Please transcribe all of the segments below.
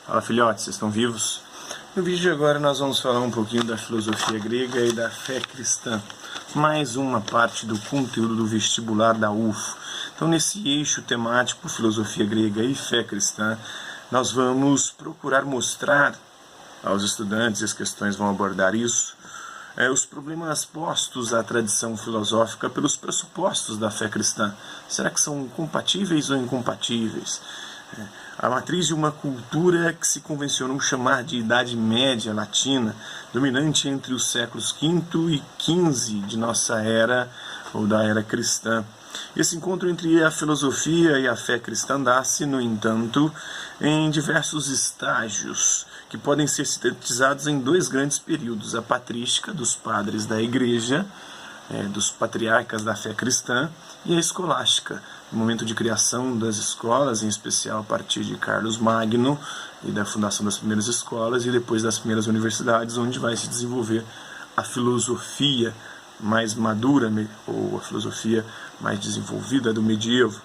Fala, filhotes, vocês estão vivos? No vídeo de agora nós vamos falar um pouquinho da filosofia grega e da fé cristã. Mais uma parte do conteúdo do vestibular da UFO. Então, nesse eixo temático filosofia grega e fé cristã, nós vamos procurar mostrar aos estudantes, e as questões vão abordar isso, os problemas postos à tradição filosófica pelos pressupostos da fé cristã. Será que são compatíveis ou incompatíveis? A matriz de uma cultura que se convencionou chamar de Idade Média Latina, dominante entre os séculos V e XV de nossa era, ou da era cristã. Esse encontro entre a filosofia e a fé cristã dá-se, no entanto, em diversos estágios, que podem ser sintetizados em dois grandes períodos: a patrística, dos padres da igreja, dos patriarcas da fé cristã, e a escolástica, no momento de criação das escolas, em especial a partir de Carlos Magno e da fundação das primeiras escolas e depois das primeiras universidades, onde vai se desenvolver a filosofia mais madura, ou a filosofia mais desenvolvida do medievo.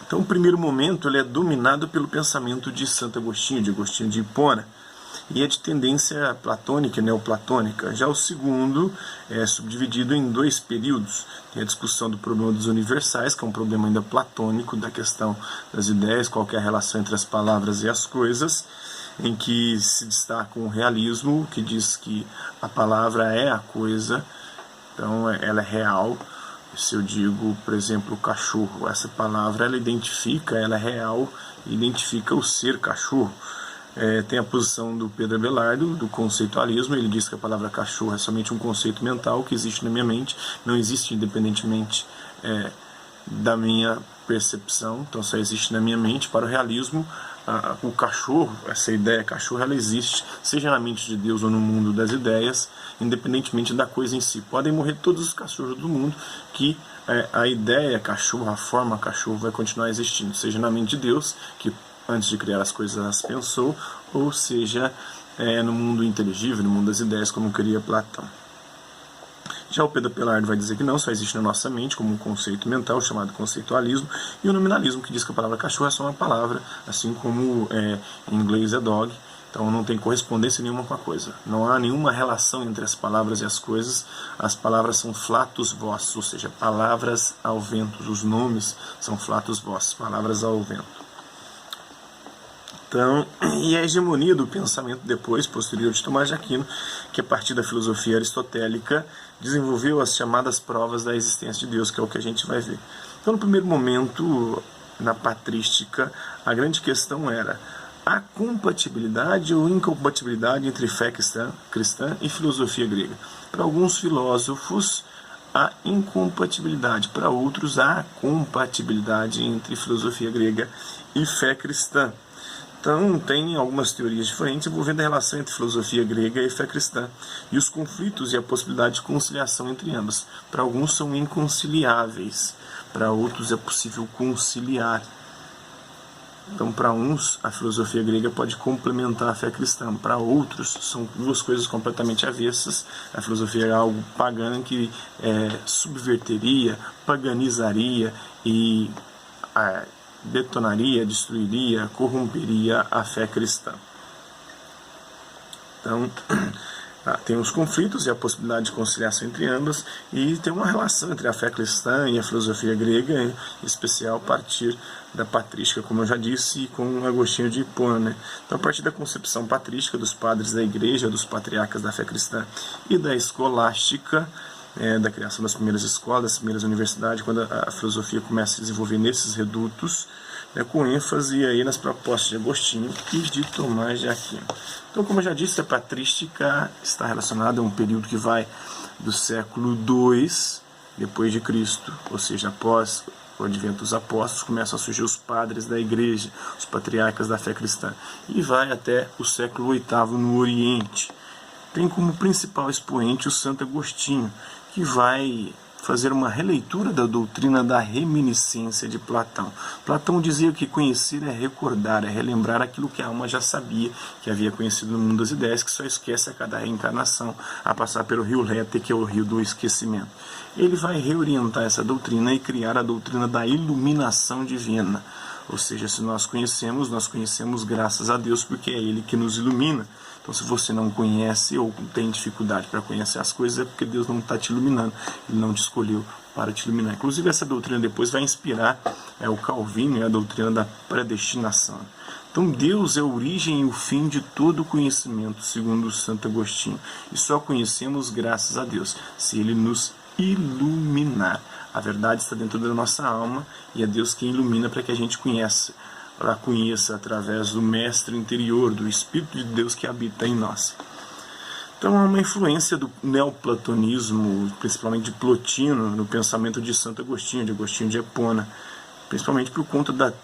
Então, o primeiro momento ele é dominado pelo pensamento de Santo Agostinho, de Agostinho de Hipona, e é de tendência platônica e neoplatônica. Já o segundo é subdividido em dois períodos. Tem a discussão do problema dos universais, que é um problema ainda platônico, da questão das ideias, qual que é a relação entre as palavras e as coisas, em que se destaca o realismo, que diz que a palavra é a coisa, então ela é real. Se eu digo, por exemplo, cachorro, essa palavra ela identifica, ela é real, identifica o ser cachorro. Tem a posição do Pedro Abelardo, do conceitualismo. Ele diz que a palavra cachorro é somente um conceito mental que existe na minha mente, não existe independentemente da minha percepção, então só existe na minha mente. Para o realismo, o cachorro, essa ideia cachorro, ela existe, seja na mente de Deus ou no mundo das ideias, independentemente da coisa em si. Podem morrer todos os cachorros do mundo, que a ideia cachorro, a forma cachorro vai continuar existindo, seja na mente de Deus, que antes de criar as coisas as pensou, ou seja, no mundo inteligível, no mundo das ideias, como queria Platão. Já o Pedro Abelardo vai dizer que não, só existe na nossa mente como um conceito mental chamado conceitualismo, e o nominalismo, que diz que a palavra cachorro é só uma palavra, assim como em inglês é dog, então não tem correspondência nenhuma com a coisa. Não há nenhuma relação entre as palavras e as coisas. As palavras são flatus vocis, ou seja, palavras ao vento. Os nomes são flatus vocis, palavras ao vento. Então, e a hegemonia do pensamento depois, posterior de Tomás de Aquino, que a partir da filosofia aristotélica desenvolveu as chamadas provas da existência de Deus, que é o que a gente vai ver. Então, no primeiro momento, na patrística, a grande questão era a compatibilidade ou incompatibilidade entre fé cristã e filosofia grega. Para alguns filósofos, a incompatibilidade; para outros, a compatibilidade entre filosofia grega e fé cristã. Então, tem algumas teorias diferentes envolvendo a relação entre filosofia grega e fé cristã, e os conflitos e a possibilidade de conciliação entre ambas. Para alguns são inconciliáveis, para outros é possível conciliar. Então, para uns, a filosofia grega pode complementar a fé cristã; para outros, são duas coisas completamente avessas. A filosofia é algo pagã que subverteria, paganizaria e detonaria, destruiria, corromperia a fé cristã. Então, tem os conflitos e a possibilidade de conciliação entre ambas, e tem uma relação entre a fé cristã e a filosofia grega, em especial a partir da patrística, como eu já disse, com Agostinho de Hipona. Então, a partir da concepção patrística dos padres da igreja, dos patriarcas da fé cristã, e da escolástica, da criação das primeiras escolas, das primeiras universidades, quando a filosofia começa a se desenvolver nesses redutos, com ênfase aí nas propostas de Agostinho e de Tomás de Aquino. Então, como eu já disse, a patrística está relacionada a um período que vai do século II depois de Cristo, ou seja, após o advento dos apóstolos, começam a surgir os padres da igreja, os patriarcas da fé cristã, e vai até o século VIII no Oriente. Tem como principal expoente o Santo Agostinho, que vai fazer uma releitura da doutrina da reminiscência de Platão. Platão dizia que conhecer é recordar, é relembrar aquilo que a alma já sabia, que havia conhecido no mundo das ideias, que só esquece a cada reencarnação, a passar pelo rio Léte, que é o rio do esquecimento. Ele vai reorientar essa doutrina e criar a doutrina da iluminação divina, Ou seja, se nós conhecemos graças a Deus, porque é Ele que nos ilumina. Então, se você não conhece ou tem dificuldade para conhecer as coisas, é porque Deus não está te iluminando, Ele não te escolheu para te iluminar. Inclusive, essa doutrina depois vai inspirar o Calvino e a doutrina da predestinação. Então, Deus é a origem e o fim de todo conhecimento, segundo Santo Agostinho. E só conhecemos graças a Deus, se Ele nos iluminar. A verdade está dentro da nossa alma e é Deus quem ilumina para que a gente conheça através do mestre interior, do Espírito de Deus que habita em nós. Então há uma influência do neoplatonismo, principalmente de Plotino, no pensamento de Santo Agostinho, de Agostinho de Hipona, principalmente por conta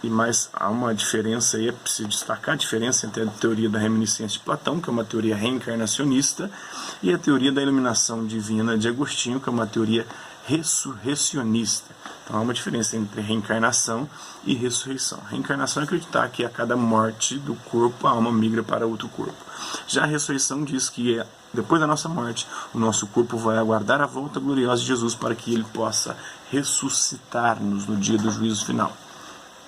e mais há uma diferença aí, é preciso destacar a diferença entre a teoria da reminiscência de Platão, que é uma teoria reencarnacionista, e a teoria da iluminação divina de Agostinho, que é uma teoria ressurreicionista. Então há uma diferença entre reencarnação e ressurreição. Reencarnação é acreditar que a cada morte do corpo a alma migra para outro corpo. Já a ressurreição diz que depois da nossa morte, o nosso corpo vai aguardar a volta gloriosa de Jesus para que Ele possa ressuscitar-nos no dia do juízo final.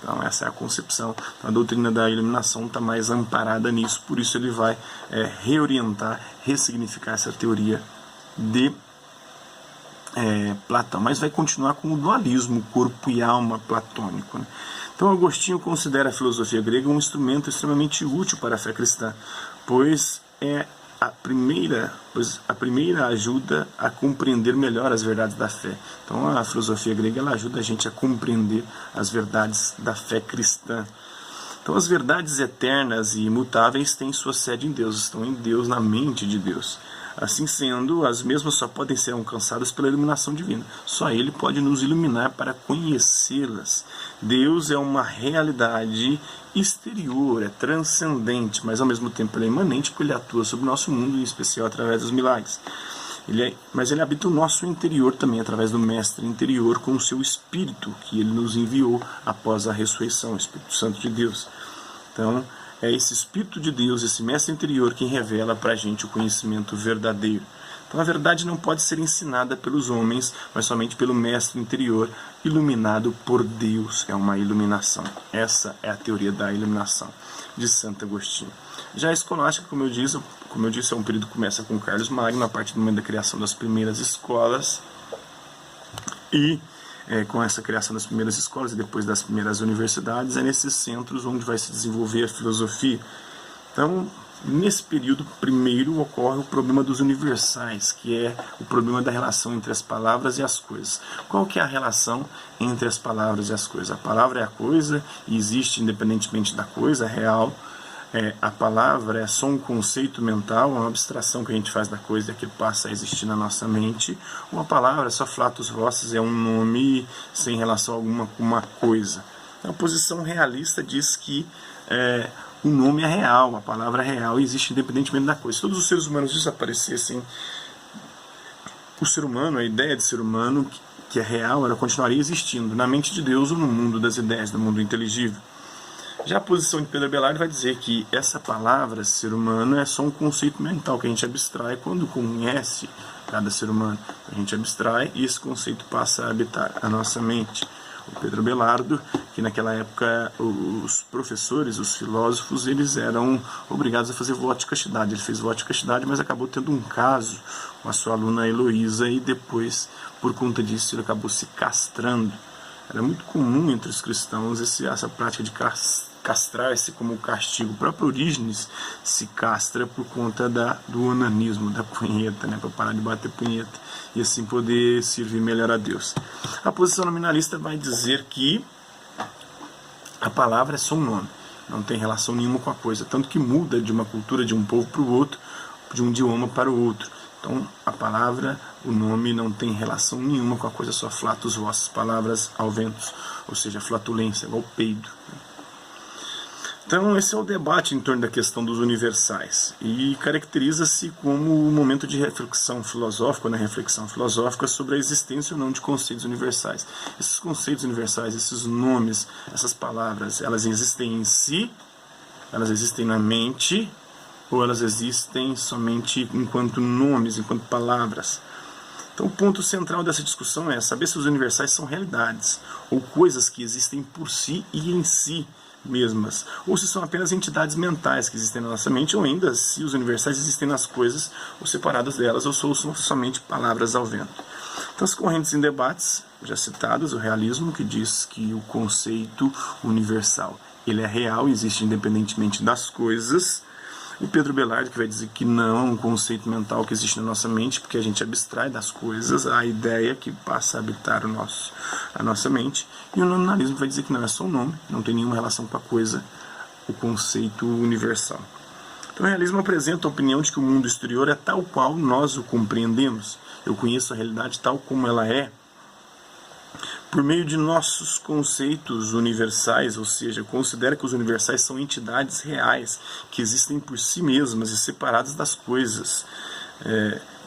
Então essa é a concepção. A doutrina da iluminação está mais amparada nisso, por isso ele vai reorientar, ressignificar essa teoria de Platão, mas vai continuar com o dualismo corpo e alma platônico, né? Então Agostinho considera a filosofia grega um instrumento extremamente útil para a fé cristã, pois a primeira ajuda a compreender melhor as verdades da fé. Então a filosofia grega ela ajuda a gente a compreender as verdades da fé cristã. Então as verdades eternas e imutáveis têm sua sede em Deus, estão em Deus, na mente de Deus. Assim sendo, as mesmas só podem ser alcançadas pela iluminação divina. Só Ele pode nos iluminar para conhecê-las. Deus é uma realidade exterior, é transcendente, mas ao mesmo tempo ele é imanente porque Ele atua sobre o nosso mundo, em especial através dos milagres. Mas Ele habita o nosso interior também, através do Mestre interior, com o seu Espírito, que Ele nos enviou após a ressurreição, o Espírito Santo de Deus. Então, é esse Espírito de Deus, esse Mestre interior, quem revela para a gente o conhecimento verdadeiro. Então a verdade não pode ser ensinada pelos homens, mas somente pelo Mestre interior, iluminado por Deus. É uma iluminação. Essa é a teoria da iluminação de Santo Agostinho. Já a escolástica, como eu disse, é um período que começa com Carlos Magno, a partir do momento da criação das primeiras escolas, e com essa criação das primeiras escolas e depois das primeiras universidades, é nesses centros onde vai se desenvolver a filosofia. Então, nesse período, primeiro ocorre o problema dos universais, que é o problema da relação entre as palavras e as coisas. Qual que é a relação entre as palavras e as coisas? A palavra é a coisa e existe independentemente da coisa real. A palavra é só um conceito mental, uma abstração que a gente faz da coisa e aquilo passa a existir na nossa mente. Uma palavra é só flatus vocis, é um nome sem relação alguma com uma coisa. A posição realista diz que o nome é real, a palavra é real e existe independentemente da coisa. Se todos os seres humanos desaparecessem, o ser humano, a ideia de ser humano, que é real, ela continuaria existindo na mente de Deus ou no mundo das ideias, no mundo inteligível. Já a posição de Pedro Abelard vai dizer que essa palavra, ser humano, é só um conceito mental que a gente abstrai quando conhece cada ser humano. A gente abstrai e esse conceito passa a habitar a nossa mente. O Pedro Abelardo, que naquela época os professores, os filósofos, eles eram obrigados a fazer voto de castidade. Ele fez voto de castidade, mas acabou tendo um caso com a sua aluna Heloísa e depois, por conta disso, ele acabou se castrando. Era muito comum entre os cristãos essa prática de castrar-se como castigo. O próprio Orígenes se castra por conta do onanismo, da punheta, para parar de bater punheta e assim poder servir melhor a Deus. A posição nominalista vai dizer que a palavra é só um nome, não tem relação nenhuma com a coisa, tanto que muda de uma cultura, de um povo para o outro, de um idioma para o outro. Então a palavra, o nome não tem relação nenhuma com a coisa, só flatus vocis, palavras ao vento, ou seja, flatulência, igual peido. Então esse é o debate em torno da questão dos universais e caracteriza-se como um momento de reflexão filosófica, reflexão filosófica sobre a existência ou não de conceitos universais. Esses conceitos universais, esses nomes, essas palavras, elas existem em si, elas existem na mente, ou elas existem somente enquanto nomes, enquanto palavras. Então o ponto central dessa discussão é saber se os universais são realidades, ou coisas que existem por si e em si mesmas, ou se são apenas entidades mentais que existem na nossa mente, ou ainda se os universais existem nas coisas, ou separadas delas, ou são somente palavras ao vento. Então as correntes em debates, já citadas, o realismo, que diz que o conceito universal ele é real, existe independentemente das coisas. O Pedro Belardo, que vai dizer que não é um conceito mental que existe na nossa mente, porque a gente abstrai das coisas a ideia que passa a habitar a nossa mente. E o nominalismo vai dizer que não é só um nome, não tem nenhuma relação com a coisa, o conceito universal. Então o realismo apresenta a opinião de que o mundo exterior é tal qual nós o compreendemos. Eu conheço a realidade tal como ela é, por meio de nossos conceitos universais, ou seja, considera que os universais são entidades reais, que existem por si mesmas e separadas das coisas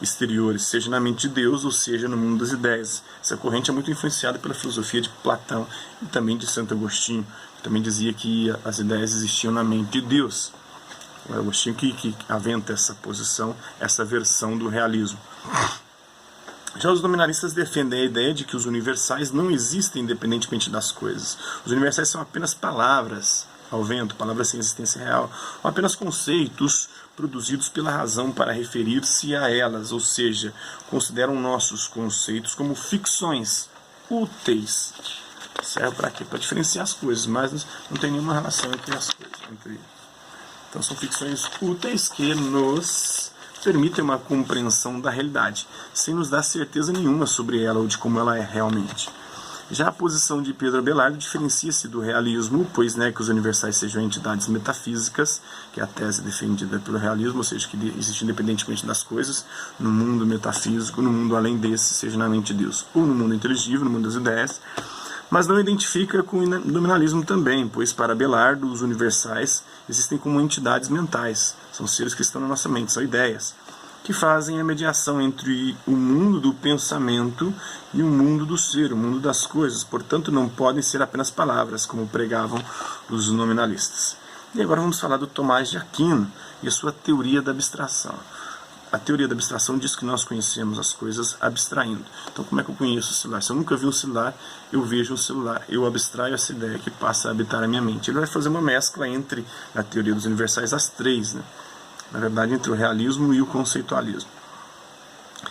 exteriores, seja na mente de Deus ou seja no mundo das ideias. Essa corrente é muito influenciada pela filosofia de Platão e também de Santo Agostinho, que também dizia que as ideias existiam na mente de Deus. O Agostinho que aventa essa posição, essa versão do realismo. Já os nominalistas defendem a ideia de que os universais não existem independentemente das coisas. Os universais são apenas palavras ao vento, palavras sem existência real, ou apenas conceitos produzidos pela razão para referir-se a elas, ou seja, consideram nossos conceitos como ficções úteis. Serve para quê? Para diferenciar as coisas, mas não tem nenhuma relação entre as coisas. Então são ficções úteis que nos permitem uma compreensão da realidade, sem nos dar certeza nenhuma sobre ela ou de como ela é realmente. Já a posição de Pedro Belardo diferencia-se do realismo, pois que os universais sejam entidades metafísicas, que é a tese defendida pelo realismo, ou seja, que existe independentemente das coisas, no mundo metafísico, no mundo além desse, seja na mente de Deus, ou no mundo inteligível, no mundo das ideias, mas não identifica com o nominalismo também, pois para Belardo os universais existem como entidades mentais, são seres que estão na nossa mente, são ideias, que fazem a mediação entre o mundo do pensamento e o mundo do ser, o mundo das coisas, portanto não podem ser apenas palavras, como pregavam os nominalistas. E agora vamos falar do Tomás de Aquino e a sua teoria da abstração. A teoria da abstração diz que nós conhecemos as coisas abstraindo. Então como é que eu conheço o celular? Se eu nunca vi um celular, eu vejo um celular, eu abstraio essa ideia que passa a habitar a minha mente. Ele vai fazer uma mescla entre a teoria dos universais, as três, na verdade entre o realismo e o conceitualismo.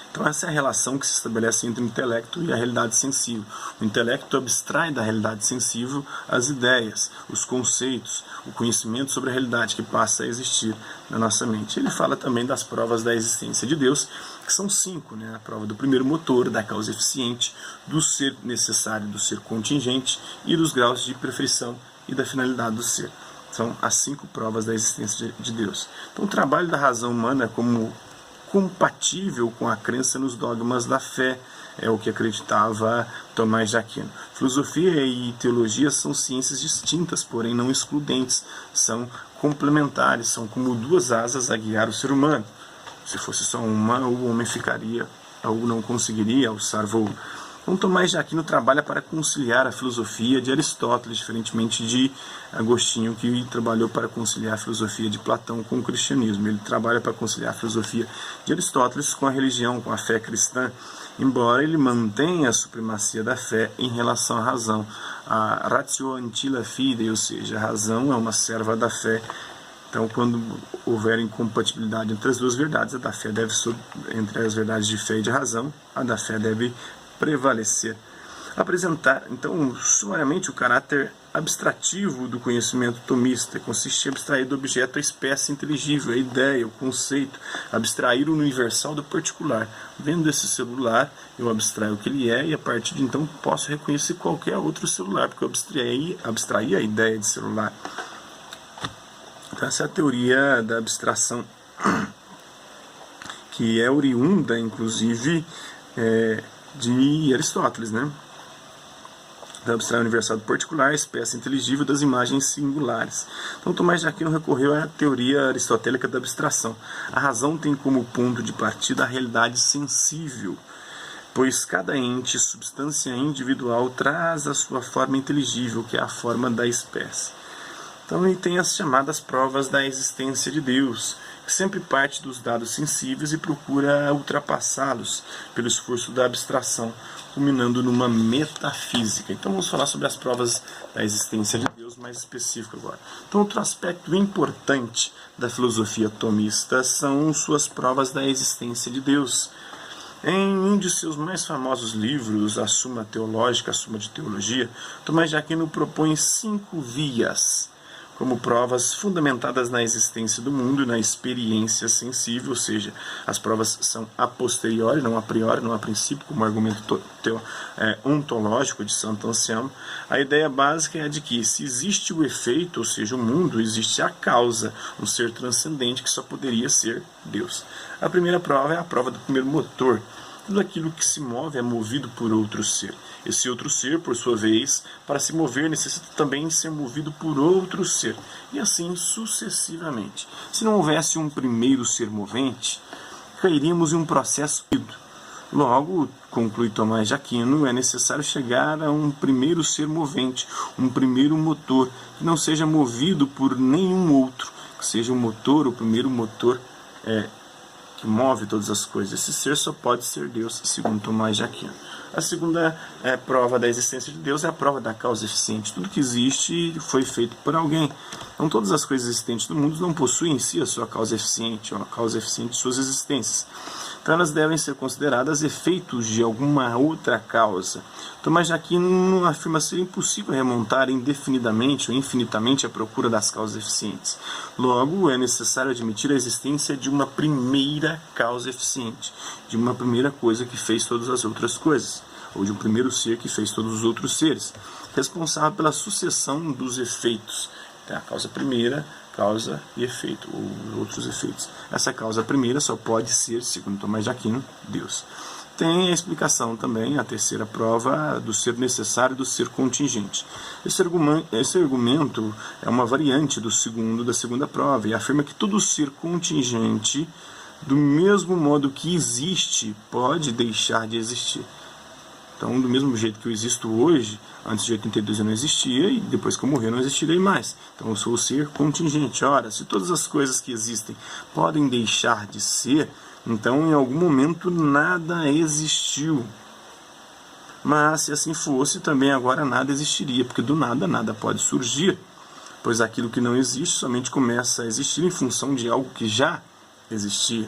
Então essa é a relação que se estabelece entre o intelecto e a realidade sensível. O intelecto abstrai da realidade sensível as ideias, os conceitos, o conhecimento sobre a realidade que passa a existir na nossa mente. Ele fala também das provas da existência de Deus, que são 5, a prova do primeiro motor, da causa eficiente, do ser necessário, do ser contingente e dos graus de perfeição e da finalidade do ser. São as 5 provas da existência de Deus. Então o trabalho da razão humana como compatível com a crença nos dogmas da fé, é o que acreditava Tomás de Aquino. Filosofia e teologia são ciências distintas, porém não excludentes, são complementares, são como 2 asas a guiar o ser humano. Se fosse só uma, o homem ficaria, ou não conseguiria alçar voo. Então Tomás de Aquino trabalha para conciliar a filosofia de Aristóteles, diferentemente de Agostinho, que trabalhou para conciliar a filosofia de Platão com o cristianismo. Ele trabalha para conciliar a filosofia de Aristóteles com a religião, com a fé cristã, embora ele mantenha a supremacia da fé em relação à razão. A ratio antilla fide, ou seja, a razão é uma serva da fé. Então, quando houver incompatibilidade entre as 2 verdades, a da fé deve, entre as verdades de fé e de razão, a da fé deve prevalecer. Apresentar, então, sumariamente o caráter abstrativo do conhecimento tomista consiste em abstrair do objeto a espécie inteligível, a ideia, o conceito, abstrair o universal do particular. Vendo esse celular, eu abstraio o que ele é e a partir de então posso reconhecer qualquer outro celular, porque eu abstraí a ideia de celular. Então essa é a teoria da abstração, que é oriunda, inclusive, de Aristóteles, Da abstração universal do particular, a espécie inteligível das imagens singulares. Então Tomás de Aquino recorreu à teoria aristotélica da abstração. A razão tem como ponto de partida a realidade sensível, pois cada ente, substância individual, traz a sua forma inteligível, que é a forma da espécie. Então ele tem as chamadas provas da existência de Deus, que sempre parte dos dados sensíveis e procura ultrapassá-los pelo esforço da abstração, culminando numa metafísica. Então vamos falar sobre as provas da existência de Deus mais específico agora. Então outro aspecto importante da filosofia tomista são suas provas da existência de Deus. Em um de seus mais famosos livros, A Suma Teológica, A Suma de Teologia, Tomás de Aquino propõe 5 vias como provas fundamentadas na existência do mundo e na experiência sensível, ou seja, as provas são a posteriori, não a priori, não a princípio, como argumento ontológico de Santo Anselmo. A ideia básica é a de que, se existe o efeito, ou seja, o mundo, existe a causa, um ser transcendente que só poderia ser Deus. A primeira prova é a prova do primeiro motor. Tudo aquilo que se move é movido por outro ser. Esse outro ser, por sua vez, para se mover, necessita também ser movido por outro ser. E assim sucessivamente. Se não houvesse um primeiro ser movente, cairíamos em um processo híbrido. Logo, conclui Tomás de Aquino, é necessário chegar a um primeiro ser movente, um primeiro motor, que não seja movido por nenhum outro, que seja o motor, o primeiro motor que move todas as coisas. Esse ser só pode ser Deus, segundo Tomás de Aquino. A segunda prova da existência de Deus é a prova da causa eficiente. Tudo que existe foi feito por alguém. Então todas as coisas existentes do mundo não possuem em si a sua causa eficiente, ou a causa eficiente de suas existências. Então elas devem ser consideradas efeitos de alguma outra causa. Tomás de Aquino afirma ser impossível remontar indefinidamente ou infinitamente a procura das causas eficientes. Logo, é necessário admitir a existência de uma primeira causa eficiente, de uma primeira coisa que fez todas as outras coisas, ou de um primeiro ser que fez todos os outros seres, responsável pela sucessão dos efeitos. Então, a causa primeira, causa e efeito, ou outros efeitos. Essa causa primeira só pode ser, segundo Tomás de Aquino, Deus. Tem a explicação também, a terceira prova, do ser necessário e do ser contingente. Esse argumento é uma variante da segunda prova, e afirma que todo ser contingente, do mesmo modo que existe, pode deixar de existir. Então, do mesmo jeito que eu existo hoje, antes de 82 eu não existia, e depois que eu morrer eu não existirei mais. Então eu sou o ser contingente. Ora, se todas as coisas que existem podem deixar de ser, então em algum momento nada existiu. Mas se assim fosse, também agora nada existiria, porque do nada nada pode surgir, pois aquilo que não existe somente começa a existir em função de algo que já existia.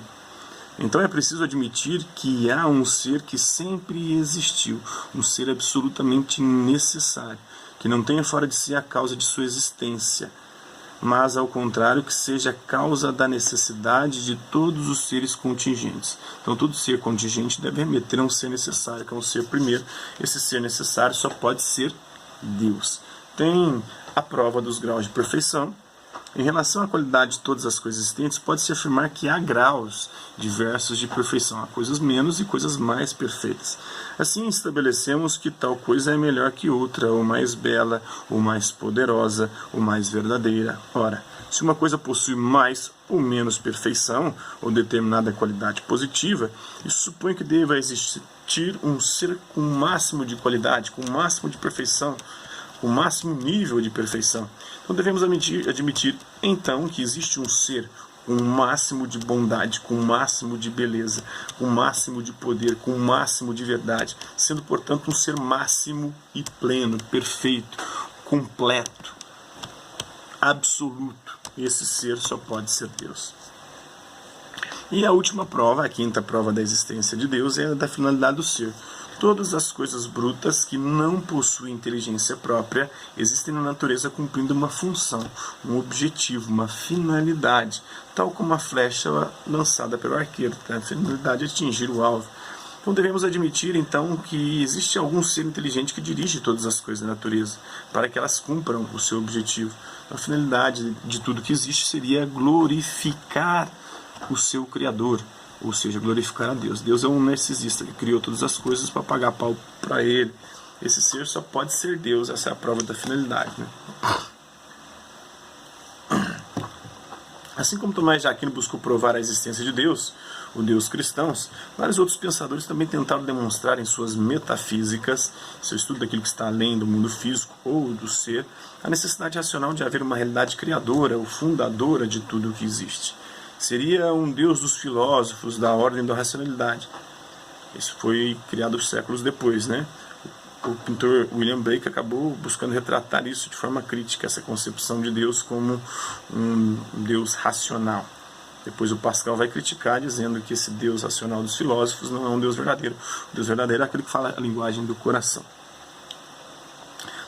Então é preciso admitir que há um ser que sempre existiu, um ser absolutamente necessário, que não tenha fora de si a causa de sua existência, mas ao contrário que seja a causa da necessidade de todos os seres contingentes. Então todo ser contingente deve remeter a um ser necessário, que é um ser primeiro. Esse ser necessário só pode ser Deus. Tem a prova dos graus de perfeição. Em relação à qualidade de todas as coisas existentes, pode-se afirmar que há graus diversos de perfeição. Há coisas menos e coisas mais perfeitas. Assim, estabelecemos que tal coisa é melhor que outra, ou mais bela, ou mais poderosa, ou mais verdadeira. Ora, se uma coisa possui mais ou menos perfeição, ou determinada qualidade positiva, isso supõe que deva existir um ser com o máximo de qualidade, com o máximo de perfeição, o máximo nível de perfeição. Então devemos admitir então que existe um ser com o máximo de bondade, com o máximo de beleza, com o máximo de poder, com o máximo de verdade, sendo portanto um ser máximo e pleno, perfeito, completo, absoluto. Esse ser só pode ser Deus. E a última prova, a quinta prova da existência de Deus, é a da finalidade do ser. Todas as coisas brutas que não possuem inteligência própria existem na natureza cumprindo uma função, um objetivo, uma finalidade, tal como a flecha lançada pelo arqueiro. A finalidade é atingir o alvo. Então devemos admitir então que existe algum ser inteligente que dirige todas as coisas da natureza, para que elas cumpram o seu objetivo. A finalidade de tudo que existe seria glorificar o seu Criador, ou seja, glorificar a Deus. Deus é um narcisista que criou todas as coisas para pagar pau para ele. Esse ser só pode ser Deus, essa é a prova da finalidade, né? Assim como Tomás de Aquino buscou provar a existência de Deus, o Deus cristãos, vários outros pensadores também tentaram demonstrar em suas metafísicas, seu estudo daquilo que está além do mundo físico ou do ser, a necessidade racional de haver uma realidade criadora ou fundadora de tudo o que existe. seria um deus dos filósofos, da ordem da racionalidade. Isso foi criado séculos depois, né? O pintor William Blake acabou buscando retratar isso de forma crítica, essa concepção de Deus como um Deus racional. Depois o Pascal vai criticar, dizendo que esse Deus racional dos filósofos não é um Deus verdadeiro. O Deus verdadeiro é aquele que fala a linguagem do coração.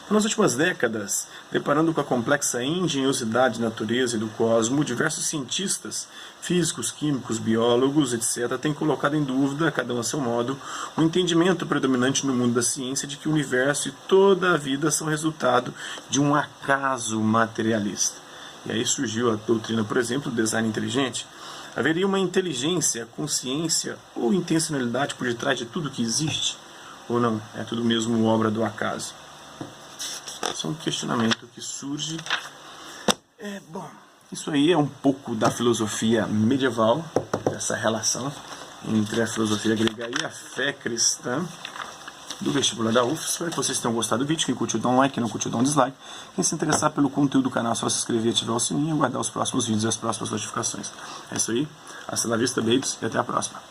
Nas últimas décadas, deparando com a complexa engenhosidade da natureza e do cosmos, diversos cientistas, físicos, químicos, biólogos, etc., têm colocado em dúvida, cada um a seu modo, o entendimento predominante no mundo da ciência de que o universo e toda a vida são resultado de um acaso materialista. E aí surgiu a doutrina, por exemplo, do design inteligente. Haveria uma inteligência, consciência ou intencionalidade por detrás de tudo que existe? Ou não? É tudo mesmo obra do acaso? Esse é um questionamento que surge. Bom, isso aí é um pouco da filosofia medieval, dessa relação entre a filosofia grega e a fé cristã do vestibular da UF. Espero que vocês tenham gostado do vídeo. Quem curtiu, dá um like. Quem não curtiu, dá um dislike. Quem se interessar pelo conteúdo do canal, é só se inscrever, ativar o sininho e aguardar os próximos vídeos e as próximas notificações. É isso aí. Hasta la vista, babies, e até a próxima.